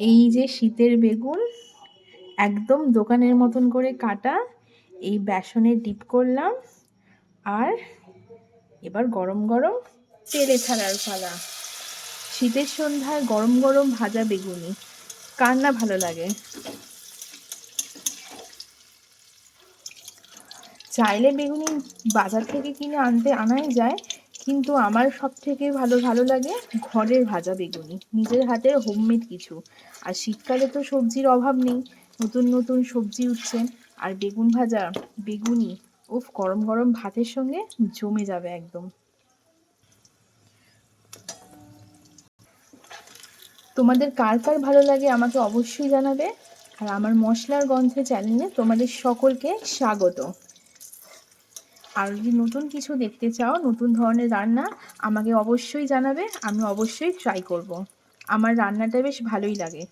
এই যে শীতের বেগুন, একদম দোকানের মতন করে কাটা, এই বেসনে ডিপ করলাম, আর এবার গরম গরম তেলে ছাড়ার পালা। শীতের সন্ধ্যায় গরম গরম ভাজা বেগুনি কার না ভালো লাগে। চাইলে বেগুনি বাজার থেকে কিনে আনাই যায়, কিন্তু আমার সব থেকে ভালো লাগে ঘরের ভাজা বেগুনি, নিজের হাতের হোমমেড কিছু। আর শীতকালে তো সবজির অভাব নেই, নতুন নতুন সবজি উঠছে, আর বেগুন ভাজা, বেগুনি, উফ, গরম গরম ভাতের সঙ্গে জমে যাবে একদম। তোমাদের কার কার ভালো লাগে আমাকে অবশ্যই জানাবে। আর আমার মশলার গন্ধে চ্যানেলে তোমাদের সকলকে স্বাগত। আর যদি নতুন কিছু দেখতে চাও, নতুন ধরনের রান্না, আমাকে অবশ্যই জানাবে, আমি অবশ্যই ট্রাই করব। আমার রান্নাটা বেশ ভালোই লাগে।